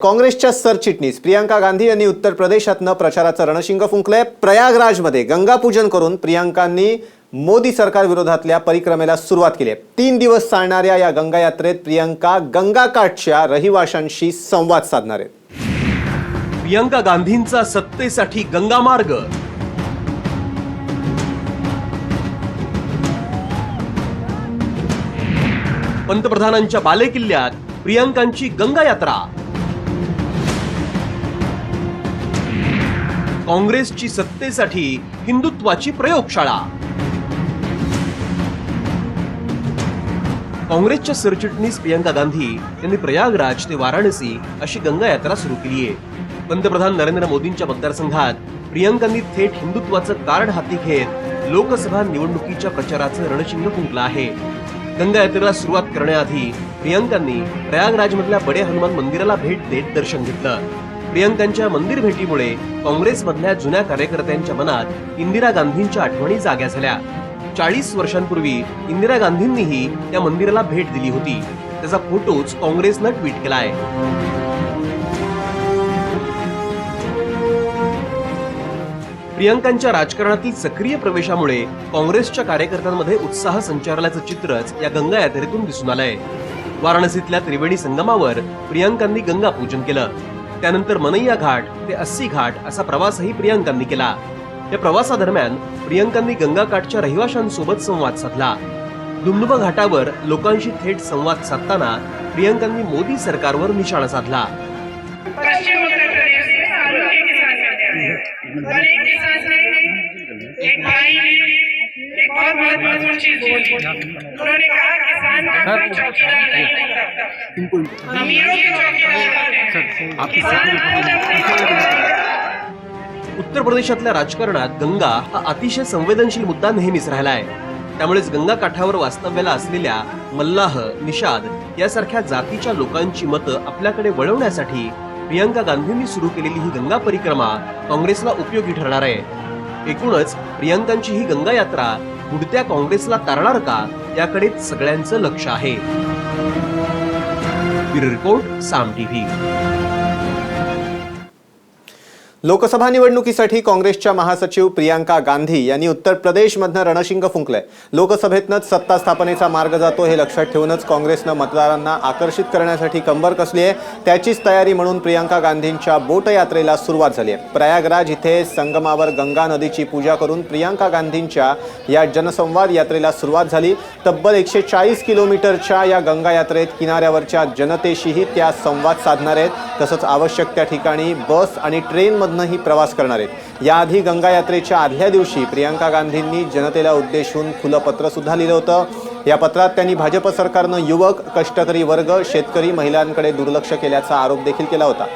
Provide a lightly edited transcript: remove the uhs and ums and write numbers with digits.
काँग्रेसच्या सरचिटणीस प्रियंका गांधी यांनी उत्तर प्रदेशातनं प्रचाराचं रणशिंग फुंकलंय। प्रयागराजमध्ये गंगापूजन करून प्रियंकांनी मोदी सरकार विरोधातल्या परिक्रमेला सुरुवात केली आहे। 3 दिवस चालणाऱ्या या गंगा यात्रेत प्रियंका गंगाकाठच्या रहिवाशांशी संवाद साधणार आहेत। प्रियंका गांधींचा सत्तेसाठी गंगा मार्ग। पंतप्रधानांच्या बालेकिल्ल्यात प्रियंकांची गंगा यात्रा। काँग्रेसची सत्तेसाठी हिंदुत्वाची प्रयोगशाळा। काँग्रेसच्या सरचिटणीस प्रियंका गांधी यांनी प्रयागराज ते वाराणसी अशी गंगा यात्रा सुरू केली आहे। पंतप्रधान नरेंद्र मोदींच्या मतदारसंघात प्रियंकांनी थेट हिंदुत्वाचं कार्ड हाती घेत लोकसभा निवडणुकीच्या प्रचाराचं रणशिंग फुंकलं आहे। गंगा यात्रेला सुरुवात करण्याआधी प्रियंकांनी प्रयागराजमधल्या बडे हनुमान मंदिराला भेट देत दर्शन घेतलं। प्रियंकांच्या मंदिर भेटीमुळे काँग्रेसमधल्या जुन्या कार्यकर्त्यांच्या मनात इंदिरा गांधींच्या आठवणी जाग्या झाल्या। 40 वर्षांपूर्वी इंदिरा गांधींनीही त्या मंदिराला भेट दिली होती। त्याचा फोटोच काँग्रेसनं ट्विट केलाय। प्रियंकांच्या राजकारणातील सक्रिय प्रवेशामुळे काँग्रेसच्या कार्यकर्त्यांमध्ये उत्साह संचारल्याचं चित्रच या गंगा यात्रेतून दिसून आलंय। वाराणसीतल्या त्रिवेणी संगमावर प्रियंकांनी गंगा पूजन केलं। त्यानंतर मनैया घाट ते अस्सी घाट असा प्रवासही प्रियंकांनी केला। या प्रवासादरम्यान प्रियंकांनी गंगाकाठच्या रहिवाशांसोबत संवाद साधला। दुमदुमा घाटावर लोकांशी थेट संवाद साधताना प्रियंकांनी मोदी सरकारवर निशाणा साधला। पश्चिम उत्तर प्रदेश से आलू के किसान और एक किसान ने एक भाई ने एक बहुत महत्वपूर्ण चीज बोली। उन्होंने कहा किसान का कोई चौकीदार नहीं होता, अमीरों के चौकीदार होते हैं। उत्तर प्रदेशातल्या राजकारणात गंगा हा अतिशय संवेदनशील मुद्दा नेहमीच राहिलाय। त्यामुळेच गंगा काठावर वास्तव्याला असलेल्या मल्लाह, निषाद यासारख्या जातीच्या लोकांची मतं आपल्याकडे वळवण्यासाठी प्रियंका गांधींनी सुरू केलेली ही गंगा परिक्रमा काँग्रेसला उपयोगी ठरणार आहे। एकूणच प्रियंकांची ही गंगा यात्रा बुडत्या काँग्रेसला तारणार का, याकडेच सगळ्यांचं लक्ष आहे। ब्युरो रिपोर्ट, साम टीव्ही। लोकसभा निवडणुकीसाठी काँग्रेसच्या महासचिव प्रियंका गांधी यांनी उत्तर प्रदेशमधनं रणशिंग फुंकलंय। लोकसभेतनंच सत्ता स्थापनेचा मार्ग जातो हे लक्षात ठेवूनच काँग्रेसनं मतदारांना आकर्षित करण्यासाठी कंबर कसली आहे, त्याचीच तयारी म्हणून प्रियंका गांधींच्या बोट यात्रेला सुरुवात झाली आहे। प्रयागराज इथे संगमावर गंगा नदीची पूजा करून प्रियंका गांधींच्या या जनसंवाद यात्रेला सुरुवात झाली। तब्बल 140 किलोमीटरच्या या गंगा यात्रेत किनाऱ्यावरच्या जनतेशीही त्या संवाद साधणार आहेत। तसंच आवश्यक त्या ठिकाणी बस आणि ट्रेन ही प्रवास करणार आहेत। याआधी गंगा यात्रेच्या आदल्या दिवशी प्रियंका गांधींनी जनतेला उद्देशून खुलं पत्र सुद्धा लिहिलं होतं। या पत्रात त्यांनी भाजप सरकारनं युवक, कष्टकरी वर्ग, शेतकरी, महिलांकडे दुर्लक्ष केल्याचा आरोप देखील केला होता।